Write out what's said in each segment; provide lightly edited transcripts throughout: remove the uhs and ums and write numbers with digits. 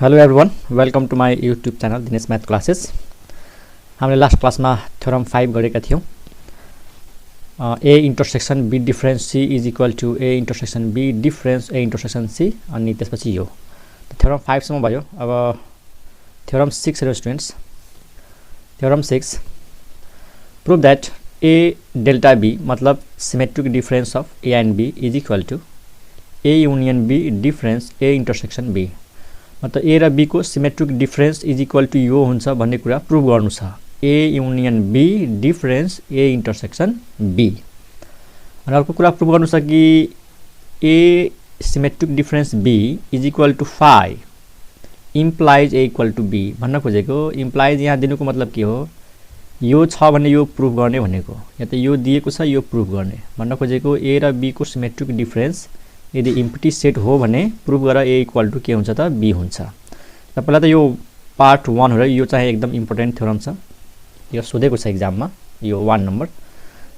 Hello everyone, welcome to my YouTube channel Dinesh math classes. हामीले last क्लासमा theorem 5 गरेका थियौँ। A intersection B difference C is equal to A intersection B difference A intersection C, अनि त्यसपछि यो theorem 5 सम्म भयो। अब थ्योरम 6 हेरौँ students. Theorem 6, prove that A delta B मतलब symmetric difference of A and B is equal to A union B difference A intersection B. मतलब A र बी को symmetric difference is equal to यो हुन्छ भन्ने कुरा prove गर्नु छ। A union B difference A intersection B. अनि अर्को कुरा प्रुभ गर्नु छ कि A symmetric difference B is equal to 5 implies A equal to be भन्न खोजेको। इम्प्लाइज यहाँ दिनुको मतलब के हो, यो छ भने यो प्रुभ गर्ने भनेको, या त यो दिएको छ यो प्रुभ गर्ने भन्न खोजेको। ए र बी को सिमेट्रिक डिफरेन्स यदि इम्प्टी सेट हो भने प्रुभ गरेर ए इक्वल टु के हुन्छ त बी हुन्छ। र पहिला त यो पार्ट 1 हो र यो चाहिँ एकदम इम्पोर्टेन्ट थ्योरम छ, यो सोधेको छ एक्जाममा, यो 1 नम्बर।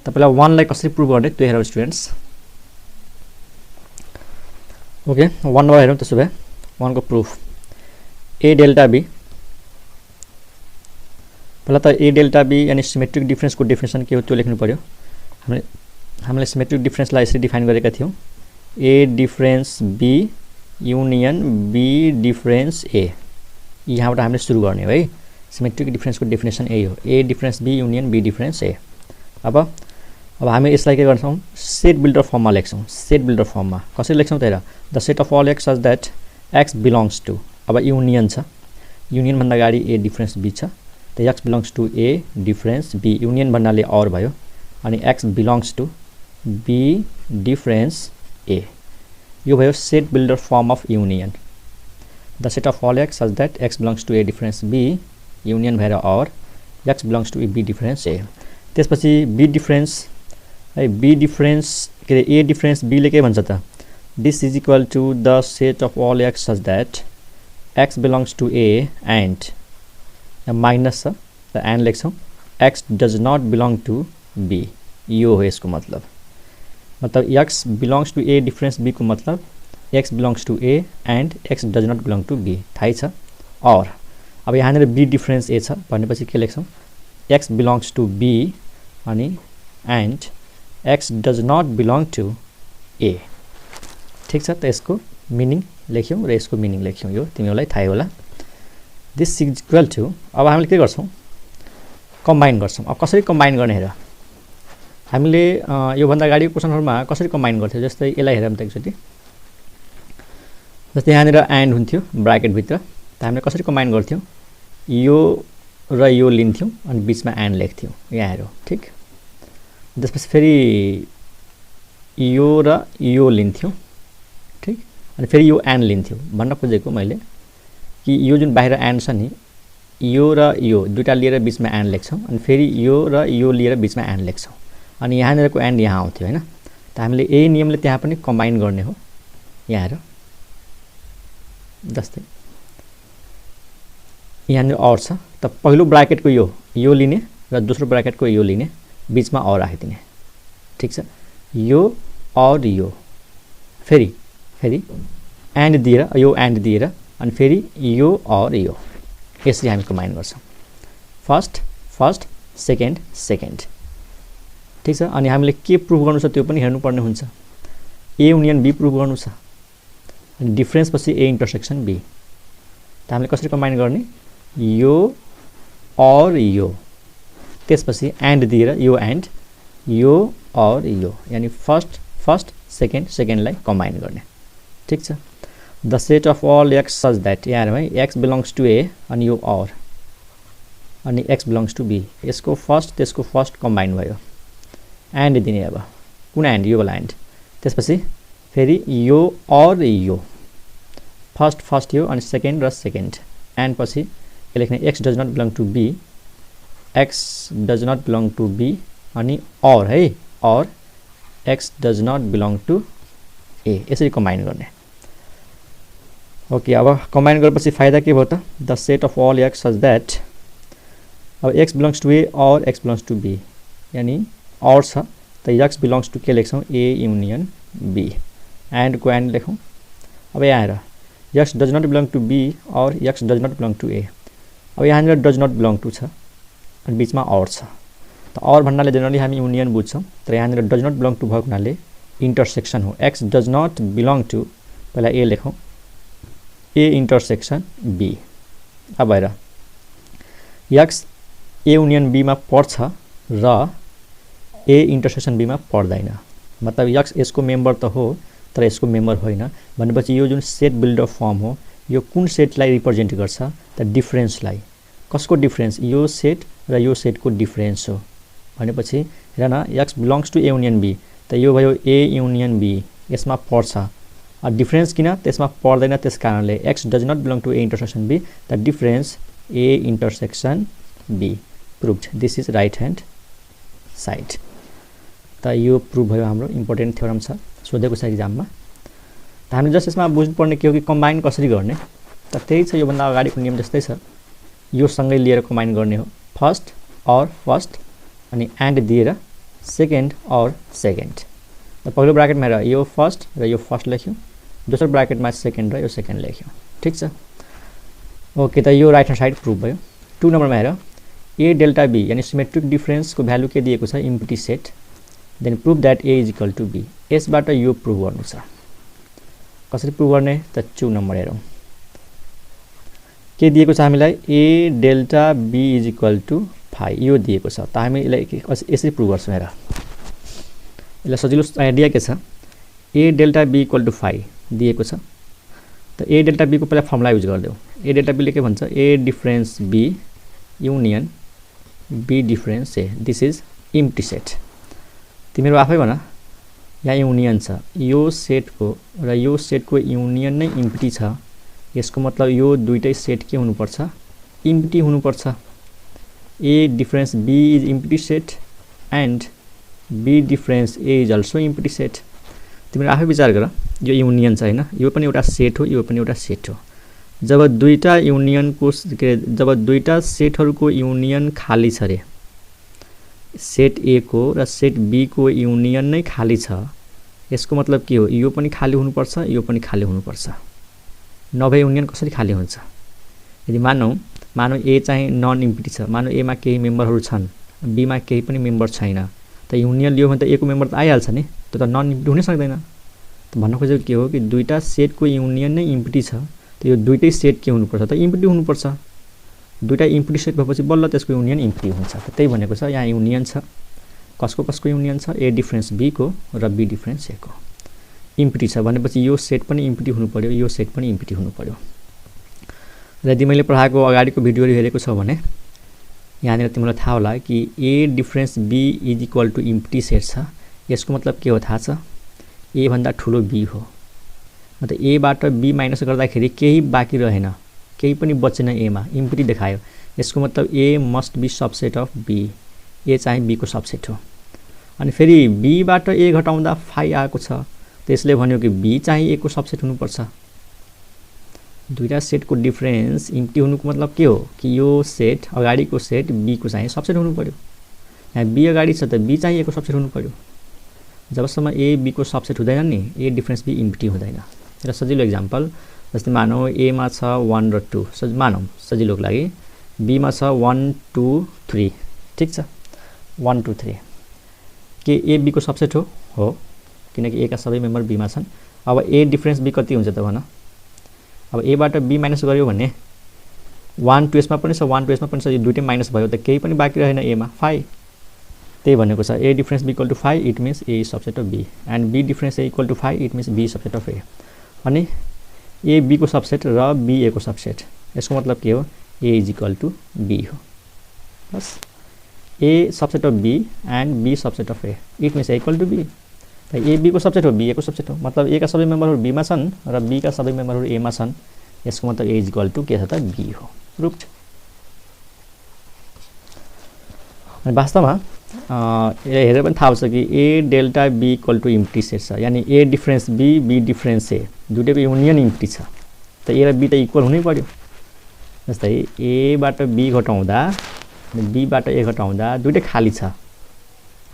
तपाईलाई 1 लाई कसरी प्रुभ गर्ने त्यो हेरौँ स्टुडेन्ट्स। ओके, 1 नम्बर हेरौँ। त्यसो भए 1 को प्रुफ ए डेल्टा बी। पहिला त ए डेल्टा बी यानी सिमेट्रिक डिफरेन्स को डेफिनेसन के हो त्यो लेख्नु पर्यो। हामीले सिमेट्रिक डिफरेन्सलाई यसरी डिफाइन गरेका थियौँ, A difference B union B difference A. यहाँबाट हामीले सुरु गर्ने हो है। सिमेट्रिक डिफरेन्सको डेफिनेसन यही हो, A difference B union B difference A. अब हामी यसलाई के गर्छौँ, सेट बिल्डर फर्ममा लेख्छौँ। सेट बिल्डर फर्ममा कसरी लेख्छौँ त हेर, the set of all x such that x belongs to, अब युनियन छ, युनियन भन्दा अगाडि ए डिफरेन्स बी छ, त x belongs to A difference B. Union भन्नाले और भयो, अनि x belongs to B difference A. यो भयो set builder form of union. The set of all x such that x belongs to A difference B, union भएर or x belongs to B difference ए। त्यसपछि B difference है, B difference के अरे A difference बीले के भन्छ त, this is equal to the set of all x such that x belongs to A and, minus छ र एन्ड लेख्छौँ, X does not belong to B. यो हो यसको मतलब X belongs to A difference B को मतलब X belongs to A and x does not belong to B, थाहै छ। और अब यहाँनिर बी डिफरेन्स ए छ भनेपछि के लेख्छौँ, एक्स बिलोङ्स टु बी अनि and x does not belong to A. ठिक छ, त यसको मिनिङ लेख्यौँ र यसको मिनिङ लेख्यौँ, यो तिमीहरूलाई थाहै होला। दिस इज इक्वल टु, अब हामीले के गर्छौँ, कम्बाइन गर्छौँ। अब कसरी कम्बाइन गर्ने हेर, हामीले योभन्दा अगाडि क्वेसनहरूमा कसरी कम्बाइन गर्थ्यौँ, जस्तै यसलाई हेरौँ त एकचोटि। जस्तै यहाँनिर एन्ड हुन्थ्यो ब्राकेटभित्र, त हामीले कसरी कम्बाइन गर्थ्यौँ, यो र यो लिन्थ्यौँ अनि बिचमा एन्ड लेख्थ्यौँ, यहाँ हेरौँ। ठिक, त्यसपछि फेरि यो र यो लिन्थ्यौँ, ठिक, अनि फेरि यो एन्ड लिन्थ्यौँ। भन्न खोजेको मैले कि यो जुन बाहिर एन्ड छ नि, यो र यो दुईवटा लिएर बिचमा एन्ड लेख्छौँ, अनि फेरि यो र यो लिएर बिचमा एन्ड लेख्छौँ, अनि यहाँनिरको एन्ड यहाँ आउँथ्यो होइन। त हामीले यही नियमले त्यहाँ पनि कम्बाइन गर्ने हो। यहाँ हेर, जस्तै यहाँनिर और छ, त पहिलो ब्राकेटको यो लिने र दोस्रो ब्राकेटको यो लिने, बिचमा और राखिदिने। ठिक छ, यो और यो, फेरि एन्ड दिएर यो एन्ड दिएर अनि फेरि यो और यो, यसरी हामी कम्बाइन गर्छौँ। First second. ठिक छ, अनि हामीले के प्रुभ गर्नु छ त्यो पनि हेर्नुपर्ने हुन्छ। ए युनियन बी प्रुभ गर्नु छ, अनि डिफरेन्स पछि ए इन्टरसेक्सन बी। त हामीले कसरी कम्बाइन गर्ने, यो और यो, त्यसपछि एन्ड दिएर यो एन्ड यो और यो, यानी फर्स्ट सेकेन्डलाई कम्बाइन गर्ने। ठिक छ, the set of all x such that, यहाँ हेरौँ है, एक्स बिलोङ्स टु ए अनि यो और अनि एक्स बिलोङ्स टु बी, यसको फर्स्ट त्यसको फर्स्ट कम्बाइन भयो, एन्ड दिने। अब कुन एन्ड, यो वाला एन्ड, त्यसपछि फेरि यो और यो, फर्स्ट यो अनि सेकेन्ड र सेकेन्ड, एन्ड पछि के लेख्ने, x does not belong to B, x does not belong to B अनि और है, or x does not belong to A, यसरी कम्बाइन गर्ने। ओके, अब कम्बाइन गरेपछि फाइदा के भयो त, the set of all x such that, अब एक्स बिलोङ्स टु ए और एक्स बिलोङ्स टु बी, यानी और छ, त एक्स बिलोङ्स टु के लेख्छौँ, ए युनियन बी, एन्डको एन्ड लेखौँ। अब यहाँ हेर, x does not belong to B or x does not belong to A. अब यहाँनिर डज नट बिलोङ टु छ अनि बिचमा और छ, त और भन्नाले जेनरली हामी युनियन बुझ्छौँ, तर यहाँनिर डज नट बिलोङ टु भएको हुनाले इन्टरसेक्सन हो। x does not belong to, पहिला ए लेखौँ, ए इन्टरसेक्सन बी। अब हेर x ए युनियन बीमा पर्छ र ए इन्टरसेक्सन बीमा पर्दैन, मतलब x यसको मेम्बर त हो तर यसको मेम्बर होइन भनेपछि यो जुन सेट बिल्डर फर्म हो यो कुन सेटलाई रिप्रेजेन्ट गर्छ त डिफरेन्सलाई। कसको डिफरेन्स? यो सेट र यो सेटको डिफरेन्स हो भनेपछि हेर न x belongs to A union B, त यो भयो ए युनियन बी, यसमा पर्छ। डिफरेन्स किन? त्यसमा पर्दैन, त्यस कारणले x does not belong to A intersection B, the difference A intersection B proved. This is right hand side. त यो प्रुभ भयो, हाम्रो इम्पोर्टेन्ट थ्योरम छ, सोधेको छ इक्जाममा। त हामीले जस्ट यसमा बुझ्नुपर्ने के हो कि कम्बाइन कसरी गर्ने, त त्यही छ, योभन्दा अगाडिको नियम जस्तै छ, यो सँगै लिएर कम्बाइन गर्ने हो। फर्स्ट और फर्स्ट अनि एन्ड दिएर सेकेन्ड और सेकेन्ड। त पहिलो ब्राकेटमा हेर यो फर्स्ट र यो फर्स्ट लेख्यौँ, दोस्रो ब्राकेटमा सेकेन्ड र यो सेकेन्ड लेख्यौँ, ठिक छ। ओके, त यो राइट ह्यान्ड साइड प्रुभ भयो। 2 नम्बरमा हेर ए डेल्टा बी यानी सिमेट्रिक डिफरेन्सको भ्यालु के दिएको छ? Empty set. Then prove that A is equal to B. यसबाट यो प्रुभ गर्नु छ। कसरी प्रुभ गर्ने त 2 नम्बर हेरौँ, के दिएको छ हामीलाई? A delta B is equal to 5 यो दिएको छ। त हामी यसलाई यसरी प्रुभ गर्छौँ। हेर यसलाई सजिलो आइडिया के छ, ए डेल्टा बी इक्वल टु 5 दिएको छ, त ए डेल्टा बी को पहिला फर्मुला युज गरिदेऊ। ए डेल्टा बीले के भन्छ? A difference B union B difference A, this is empty set. तिमीहरू आफै भन, यहाँ युनियन छ, यो सेटको र यो सेटको युनियन नै इम्प्टी छ, यसको मतलब यो दुईटै सेट के हुनुपर्छ? इम्प्टी हुनुपर्छ। A difference B is empty set and B difference A is also empty set. तिमीहरू आफै विचार गर, यो युनियन छ होइन, यो पनि एउटा सेट हो, यो पनि एउटा सेट हो। जब दुईटा युनियनको जब दुईटा सेटहरूको युनियन खाली छ रे, सेट ए को र सेट बी को युनियन नै खाली छ, यसको मतलब के हो? यो पनि खाली हुनुपर्छ, यो पनि खाली हुनुपर्छ, नभए युनियन कसरी खाली हुन्छ? यदि मानौ ए चाहिँ नन इम्प्टी छ, मानौ ए मा केही मेम्बरहरू छन्, बी मा केही पनि मेम्बर छैन, त युनियन लियो भने त ए को मेम्बर त आइहाल्छ नि, त्यो त नन इम्प्टी हुनै सक्दैन। त भन्न खोजेको के हो कि दुईटा सेटको युनियन नै इम्प्टी छ, त यो दुईटै सेट के हुनुपर्छ त? इम्प्टी हुनुपर्छ। दुईटा इम्प्टी सेट भएपछि बल्ल त्यसको युनियन इम्प्टी हुन्छ। त त्यही भनेको छ, यहाँ युनियन छ, कसको कसको युनियन छ? ए डिफरेन्स बी को र बी डिफरेन्स ए को इम्प्टी छ भनेपछि यो सेट पनि इम्प्टी हुनु पर्यो, यो सेट पनि इम्प्टी हुनु पर्यो। र यदि मैले पढाएको अगाडिको भिडियोहरू हेरेको छ भने यहाँनिर तिमीलाई थाहा होला कि A difference B is equal to empty set छ, यसको मतलब के हो थाहा छ? ए भन्दा ठुलो बी हो, मतलब ए बाट बी माइनस गर्दाखेरि केही बाँकी रहेन, केही पनि बचेन, एमा इम्प्टी देखायो, यसको मतलब A must be subset of B, A चाहिँ बी को सबसेट हो। अनि फेरि बी बाट ए घटाउँदा 5 आएको छ, त्यसले भन्यो कि बी चाहिँ ए को सबसेट हुनुपर्छ। दुईटा सेटको डिफरेन्स इम्प्टी हुनुको मतलब के हो कि यो सेट अगाडिको सेट बी को चाहिँ सबसेट हुनु पर्यो। यहाँ बी अगाडि छ त बी चाहिँ ए को सबसेट हुनु पर्यो। जबसम्म ए बी को सबसेट हुँदैन नि ए डिफरेन्स बी इम्प्टी हुँदैन। र सजिलो एक्जाम्पल जस्तै मानौ ए मा छ 1 र 2, मानौ सजिलोको लागि बी मा छ 1 2 3, ठीक छ, 1 2 3 के ए बी को सबसेट हो किनकि ए का सबै मेम्बर बी मा छन्। अब ए डिफरेन्स बी कति हुन्छ त भन? अब ए बाट बी माइनस गर्यो भने 1 2 यसमा पनि छ 1 2 यसमा पनि छ, यो दुईटै माइनस भयो त केही पनि बाँकी रहेन ए मा 5। त्यही भनेको छ A difference B equal to 5 it means A subset of B and B difference A equal to 5 it means B subset of A. अनि ए बी को सबसेट र बी ए को सबसेट, यसको मतलब के हो? A is equal to B हो। बस A subset of B and B subset of A it means A equal to B. A B को सबसेट हो, बी ए को सबसेट हो, मतलब ए का सबै मेम्बरहरू बी मा छन् र बी का सबै मेम्बरहरू ए मा छन्, यसको मतलब ए इज इक्वल टु के छ त? बी हो। प्रुभड। अनि वास्तवमा हेरेर पनि थाहा हुन्छ कि A delta B equal to empty set छ, यानी A difference B B difference A दुईटैको युनियन इम्प्टी छ, त ए र बी त इक्वल हुनै पर्यो। जस्तै ए बाट बी घटाउँदा बी बाट ए घटाउँदा दुईटै खाली छ,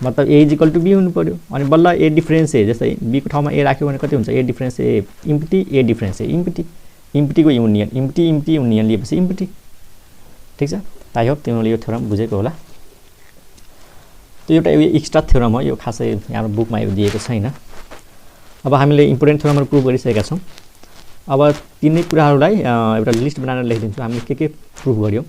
मतलब ए इज इक्वल टु बी हुनु पर्यो। अनि बल्ल ए डिफरेन्स ए, जस्तै बी को ठाउँमा ए राख्यो भने कति हुन्छ? A difference A empty, A difference A empty, इम्प्टीको युनियन इम्प्टी इम्प्टी युनियन लिएपछि इम्प्टी ठीक छ आई होप तिमीले यो थ्योरम बुझेको होला त्यो एउटा एक्स्ट्रा थ्योरम हो यो खासै हाम्रो बुकमा यो दिएको छैन अब हामीले इम्पोर्टेन्ट थ्योरमहरु प्रुभ गरिसकेका छौं अब तिनै कुराहरुलाई एउटा लिस्ट बनाएर लेखिदिन्छु हामीले के प्रुभ गर्यौं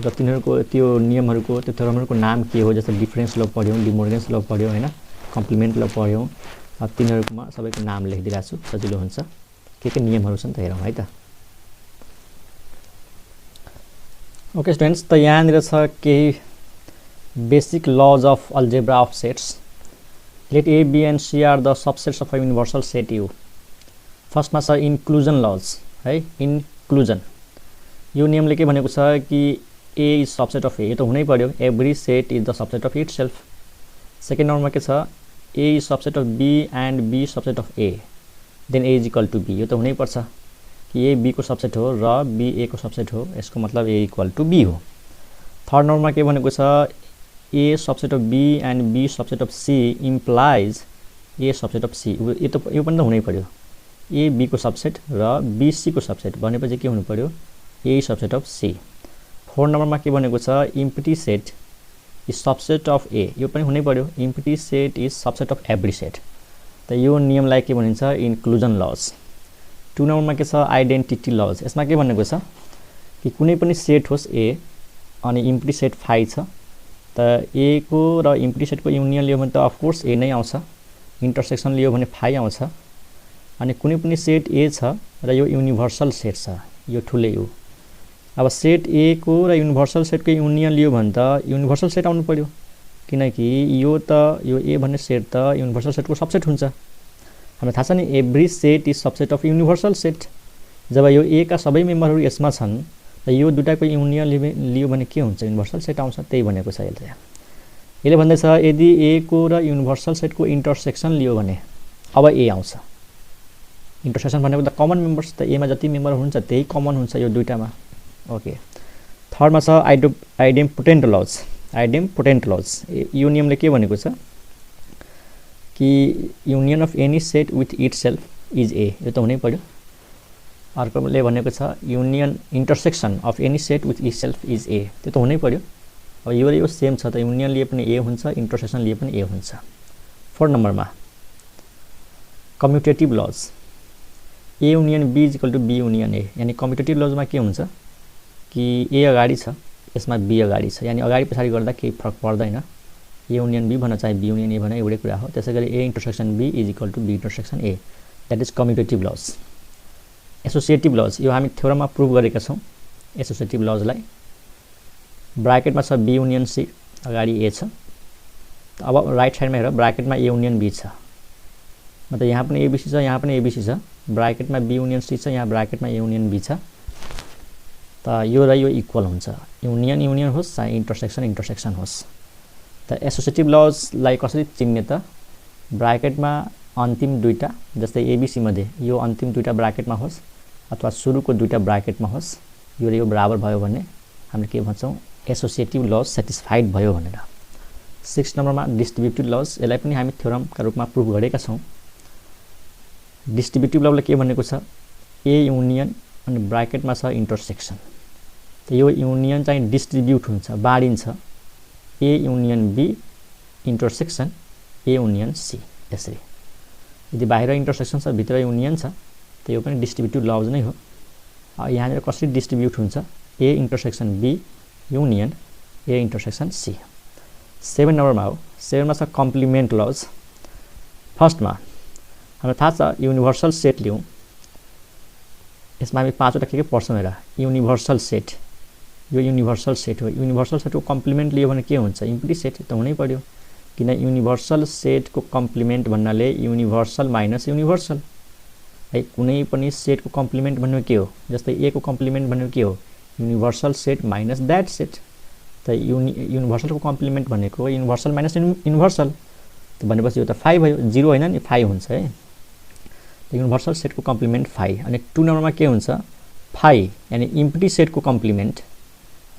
र तिनीहरुको त्यो नियमहरुको त्यो थ्योरमहरुको नाम के हो जस्तो डिफरेन्स ल पढ्यौं डिमोर्गन्स ल पढ्यौं हैन कम्प्लिमेन्ट ल पढ्यौं तिनीहरुकोमा सबैको नाम लेखिदिराछु सजिलो हुन्छ के नियमहरु छन् त हेरौं है त ओके स्टुडेन्ट्स त यहाँनिर छ केही basic laws of algebra of sets let A B and C are the subsets of a universal set U फर्स्टमा छ इन्क्लुजन लज है इन्क्लुजन यो नियमले के भनेको छ कि A is subset of A यो त हुनै पर्यो every set is the subset of itself second नम्बरमा के छ A is subset of B and B is subset of A then A is equal to B यो त हुनै पर्छ कि A B को सबसेट हो र B A को सबसेट हो यसको मतलब A equal to B हो थर्ड नम्बरमा के भनेको छ A subset of B and B subset of C implies A subset of C यो पनि त हुनै पर्यो A B को सबसेट र B C को सबसेट भनेपछि के हुनु पर्यो A subset of C fourth नम्बरमा के भनेको छ empty set is subset of A यो पनि हुनै पर्यो empty set is subset of every set त यो नियमलाई के भनिन्छ इन्क्लुजन लज 2 नम्बरमा के छ आइडेन्टिटी लज यसमा के भनेको छ कि कुनै पनि सेट होस् A अनि इम्प्टी सेट फाइ छ त A को र इम्प्टी सेटको युनियन लियो भने त अफ कोर्स A नै आउँछ इन्टरसेक्सन लियो भने फाइ आउँछ अनि कुनै पनि सेट A छ र यो युनिभर्सल सेट छ यो ठुलै हो अब सेट A को र युनिभर्सल सेटको युनियन लियो भने त युनिभर्सल सेट आउनु पर्यो किनकि यो A भन्ने सेट त युनिभर्सल सेटको सबसेट हुन्छ हामीलाई थाहा छ नि every set is subset of universal set जब यो A का सबै मेम्बरहरु यसमा छन् र यो दुटाको युनियन लियो भने के हुन्छ युनिभर्सल सेट आउँछ त्यही भनेको छ यसले भन्दैछ यदि A को र युनिभर्सल सेटको इन्टरसेक्सन लियो भने अब A आउँछ इन्टरसेक्सन भनेको त कमन मेम्बर्स त A मा जति मेम्बर हुन्छ त्यही कमन हुन्छ यो दुईटामा ओके थर्डमा छ आइडेम्पोटेन्ट लज यो नियमले के भनेको छ कि union of any set with itself is A यो त हुनै पर्यो अर्कोले भनेको छ union intersection of any set with itself is A त्यो त हुनै पर्यो अब यो सेम छ त युनियन लिए पनि A हुन्छ इन्टरसेक्सन लिए पनि A हुन्छ फोर्थ नम्बरमा commutative law A union B is equal to B union A यानी कम्युटेटिभ लजमा के हुन्छ कि A अगाडि छ यसमा B अगाडि छ यानी अगाडि पछाडी गर्दा केही फरक पर्दैन A युनियन B भन्न चाहे B युनियन A भन्न एउटै कुरा हो त्यसैगरी A intersection B is equal to B intersection A that is commutative laws associative laws यो हामी थ्योरममा प्रुभ गरेका छौं एसोसिएटिभ लजलाई ब्राकेटमा छ B युनियन C अगाडि A छ अब राइट साइडमा हेर ब्राकेटमा A युनियन B छ मतलब यहाँ पनि ABC छ यहाँ पनि ABC छ ब्राकेटमा B युनियन C छ यहाँ ब्राकेटमा A युनियन B छ त यो र यो इक्वल हुन्छ युनियन युनियन होस् चाहे इन्टरसेक्सन इन्टरसेक्सन होस् त एसोसिएटिभ लजलाई कसरी चिन्ने त ब्राकेटमा अन्तिम दुईटा जस्तै ABC मध्ये यो अन्तिम दुईटा ब्राकेटमा होस् अथवा सुरुको दुईटा ब्राकेटमा होस् यो र यो बराबर भयो भने हामीले के भन्छौं एसोसिएटिभ लज सेटिस्फाइड भयो भनेर 6 नम्बरमा डिस्ट्रिब्युटिभ लज यसलाई पनि हामी थ्योरमका रूपमा प्रुभ गरेका छौं डिस्ट्रिब्युटिभ लजले के भनेको छ A युनियन अनि ब्राकेटमा छ इन्टरसेक्सन त यो युनियन चाहिँ डिस्ट्रिब्युट हुन्छ बाडिन्छ A union B intersection A union C यसरी यदि बाहिर इन्टरसेक्सन छ भित्र युनियन छ त यो पनि डिस्ट्रिब्युटिभ लज नै हो यहाँनिर कसरी डिस्ट्रिब्युट हुन्छ A intersection B union A intersection C 7 नम्बरमा हो 7 मा छ कम्प्लिमेन्ट लज फर्स्टमा हामीलाई थाहा छ युनिभर्सल सेट लियौं यसमा हामी पाँचवटा के पढ्छौं हेर युनिभर्सल सेट यो युनिभर्सल सेट हो युनिभर्सल सेटको कम्प्लिमेन्ट लियो भने के हुन्छ इम्प्टी सेट त हुनै पर्यो किन युनिभर्सल सेटको कम्प्लिमेन्ट भन्नाले युनिभर्सल माइनस युनिभर्सल है कुनै पनि सेटको कम्प्लिमेन्ट भन्नु के हो जस्तै A को कम्प्लिमेन्ट भन्नु के हो universal set minus that set त युनिभर्सलको कम्प्लिमेन्ट भनेको युनिभर्सल माइनस युनिभर्सल त भनेपछि यो त 5 भयो 0 हैन नि 5 हुन्छ है त युनिभर्सल सेटको कम्प्लिमेन्ट 5 अनि 2 नम्बरमा के हुन्छ 5 यानी इम्प्टी सेटको कम्प्लिमेन्ट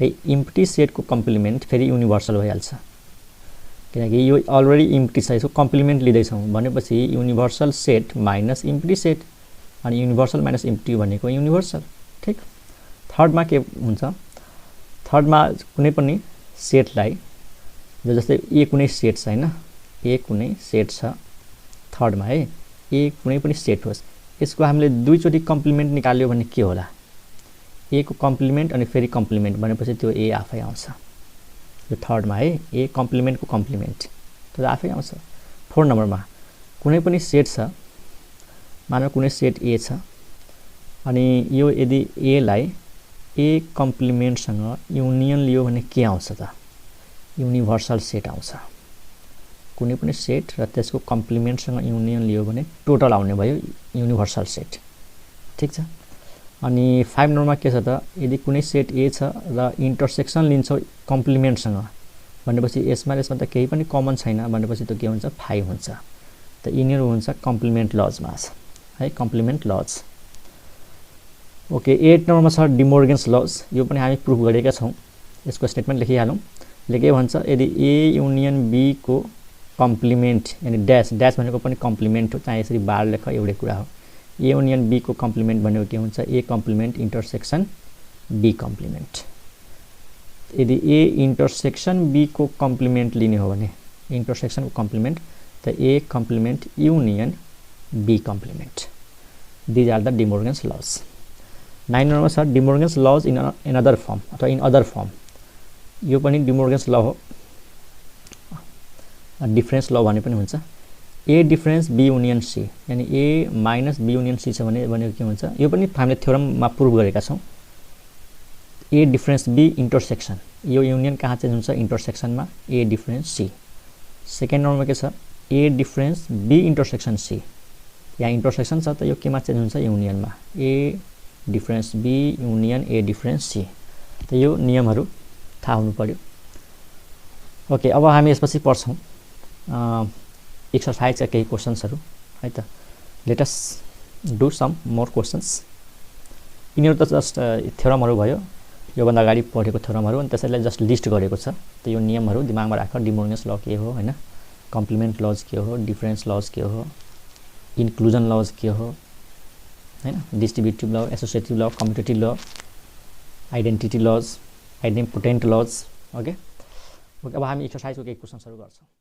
है इम्प्टी सेटको कम्प्लिमेन्ट फेरि युनिभर्सल भइहाल्छ किनकि यो अलरेडी इम्प्टी छ यसको कम्प्लिमेन्ट लिँदै छौं भनेपछि universal set minus empty set अनि युनिभर्सल माइनस इम्प्टी भनेको युनिभर्सल। ठीक, थर्डमा के हुन्छ, थर्डमा कुनै पनि सेटलाई जस्तै ए कुनै सेट छ हैन, ए कुनै सेट छ थर्डमा है, ए कुनै पनि सेट होस्, यसको हामीले दुईचोटि कम्प्लिमेन्ट निकाल्यो भने के होला, ए को कम्प्लिमेन्ट अनि फेरि कम्प्लिमेन्ट भनेपछि त्यो ए आफै आउँछ। यो थर्डमा है, ए कम्प्लिमेन्टको कम्प्लिमेन्ट त्यो आफै आउँछ। 4 नम्बरमा कुनै पनि सेट छ, मानौ कुनै सेट ए छ अनि यो यदि ए लाई ए कम्प्लिमेन्टसँग युनियन लियो भने के आउँछ त, युनिभर्सल सेट आउँछ। कुनै पनि सेट र त्यसको कम्प्लिमेन्टसँग युनियन लियो भने टोटल आउने भयो युनिभर्सल सेट। ठीक छ। अनि 5 नम्बरमा के छ त, यदि कुनै सेट ए छ र इन्टरसेक्सन लिन्छौ कम्प्लिमेन्टसँग भनेपछि यसमा त केही पनि कमन छैन भनेपछि त के हुन्छ 5 हुन्छ। त यिनीहरू हुन्छ कम्प्लिमेन्ट लजमा छ है, कम्प्लिमेन्ट लज। ओके, 8 नम्बरमा छ डिमोर्गन्स लज। यो पनि हामी प्रुफ गरेका छौं, यसको स्टेटमेन्ट लेखिहालौं। लेखे भन्छ यदि ए युनियन बी को कम्प्लिमेन्ट यानी ड्यास, ड्यास भनेको पनि कम्प्लिमेन्ट हो, चाहे यसरी बार लेख एउटै कुरा हो। ए युनियन बी को कम्प्लिमेन्ट भनेको के हुन्छ, A complement intersection B complement. यदि ए इन्टरसेक्सन बी को कम्प्लिमेन्ट लिने हो भने इन्टरसेक्सन को कम्प्लिमेन्ट त A complement union B complement. These are the De Morgan's laws. 9 नम्बरमा छ De Morgan's laws in another form अथवा इन अदर फर्म। यो पनि डिमोर्गन्स ल हो, डिफरेन्स ल भने पनि हुन्छ। A difference B union C यानी A minus B union C छ भने भनेको के हुन्छ, यो पनि हामीले थ्योरममा प्रुभ गरेका छौं। ए डिफरेन्स बी इन्टरसेक्सन, यो युनियन कहाँ चेन्ज हुन्छ, इन्टरसेक्सनमा ए डिफरेन्स सी। सेकेन्ड नम्बरमा के छ, A difference B intersection C, यहाँ इन्टरसेक्सन छ त यो केमा चेन्ज हुन्छ, युनियनमा A difference B union A difference C. त यो नियमहरू थाहा हुनु पर्यो। ओके, अब हामी यसपछि पढ्छौं एक्सरसाइजका केही क्वेशन्सहरू है त। Let us do some more questions. यिनीहरू त जस्ट थ्योरमहरू भयो, योभन्दा अगाडि पढेको थ्योरमहरू, अनि त्यसैलाई जस्ट लिस्ट गरेको छ। त यो नियमहरू दिमागमा राख, डिमोर्गन्स ल के हो हैन, कम्प्लिमेन्ट लज के हो, डिफरेन्स लज के हो, इन्क्लुजन लज के हो हैन, डिस्ट्रिब्युटिभ ल, एसोसिएटिभ ल, कम्युटेटिभ ल, आइडेन्टिटी लज, आइडेन्टिपोटेन्ट लज। ओके, अब हामी एक्सरसाइजको केही क्वेशन्सहरू गर्छौं।